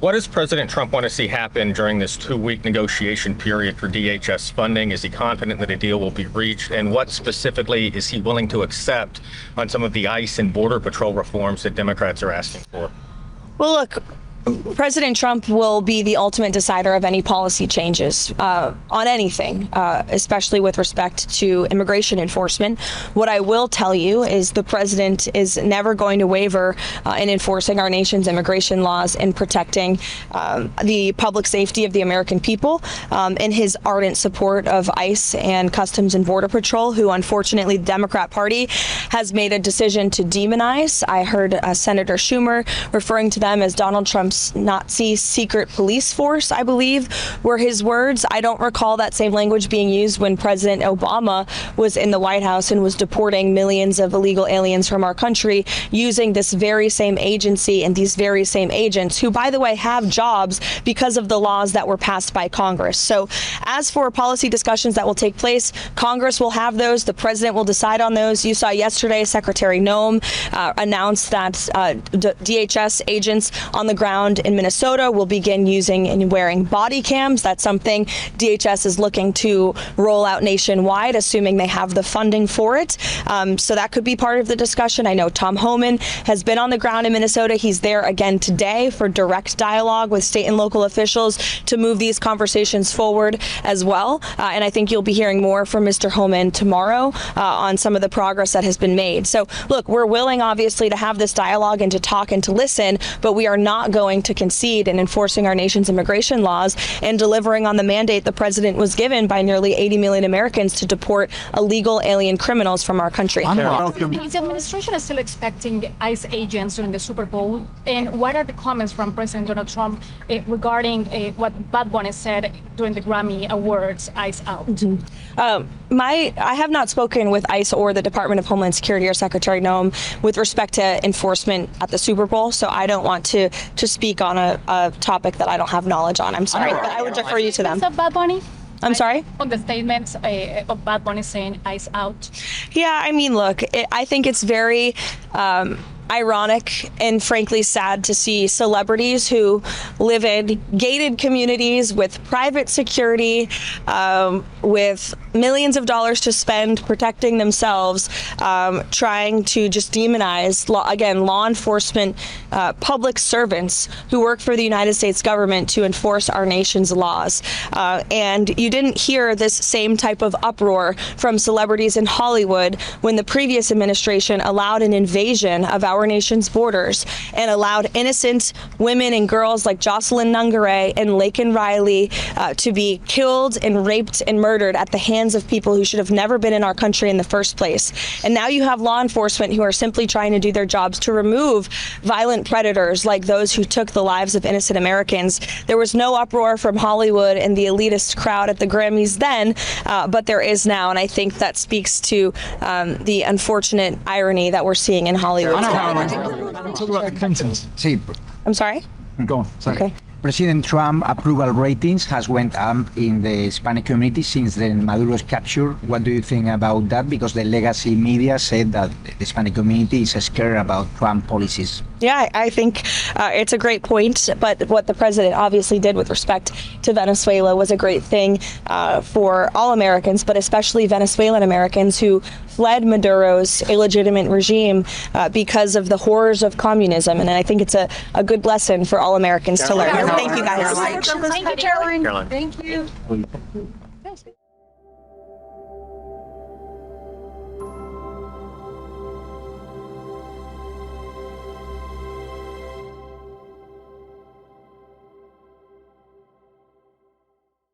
What does President Trump want to see happen during this 2-week negotiation period for DHS funding? Is he confident that a deal will be reached? And what specifically is he willing to accept on some of the ICE and Border Patrol reforms that Democrats are asking for? Well, look, President Trump will be the ultimate decider of any policy changes on anything, especially with respect to immigration enforcement. What I will tell you is the president is never going to waver in enforcing our nation's immigration laws and protecting the public safety of the American people, in his ardent support of ICE and Customs and Border Patrol, who unfortunately the Democrat Party has made a decision to demonize. I heard Senator Schumer referring to them as Donald Trump's Nazi secret police force, I believe, were his words. I don't recall that same language being used when President Obama was in the White House and was deporting millions of illegal aliens from our country using this very same agency and these very same agents who, by the way, have jobs because of the laws that were passed by Congress. So as for policy discussions that will take place, Congress will have those. The president will decide on those. You saw yesterday Secretary Noem announced that DHS agents on the ground in Minnesota will begin using and wearing body cams. That's something DHS is looking to roll out nationwide, assuming they have the funding for it. So that could be part of the discussion. I know Tom Homan has been on the ground in Minnesota. He's there again today for direct dialogue with state and local officials to move these conversations forward as well. And I think you'll be hearing more from Mr. Homan tomorrow on some of the progress that has been made. So look, we're willing obviously to have this dialogue and to talk and to listen, but we are not going to concede in enforcing our nation's immigration laws and delivering on the mandate the president was given by nearly 80 million Americans to deport illegal alien criminals from our country. His administration is still expecting ICE agents during the Super Bowl. And what are the comments from President Donald Trump regarding what Bad Bunny said during the Grammy Awards, ICE out? I have not spoken with ICE or the Department of Homeland Security or Secretary Noem with respect to enforcement at the Super Bowl, so I don't want to speak on a topic that I don't have knowledge on. I'm sorry, but I would defer you to them. Is that Bad Bunny? I'm sorry? On the statements of Bad Bunny saying ICE out. Yeah, I mean, look, I think it's very ironic and frankly sad to see celebrities who live in gated communities with private security, with millions of dollars to spend protecting themselves, trying to just demonize, law enforcement, public servants who work for the United States government to enforce our nation's laws. And you didn't hear this same type of uproar from celebrities in Hollywood when the previous administration allowed an invasion of our nation's borders and allowed innocent women and girls like Jocelyn Nungaray and Laken Riley to be killed and raped and murdered at the hands of people who should have never been in our country in the first place. And now you have law enforcement who are simply trying to do their jobs to remove violent predators like those who took the lives of innocent Americans. There was no uproar from Hollywood and the elitist crowd at the Grammys then, but there is now, and I think that speaks to the unfortunate irony that we're seeing in Hollywood. Talk about the Clintons. I'm sorry? Go on. Sorry. Okay. President Trump approval ratings has went up in the Hispanic community since the Maduro's capture. What do you think about that? Because the legacy media said that the Hispanic community is scared about Trump policies. Yeah, I think it's a great point, but what the president obviously did with respect to Venezuela was a great thing for all Americans, but especially Venezuelan Americans who fled Maduro's illegitimate regime because of the horrors of communism. And I think it's a good lesson for all Americans to learn. Thank you, guys. Thank you, Caroline. Caroline. Thank you.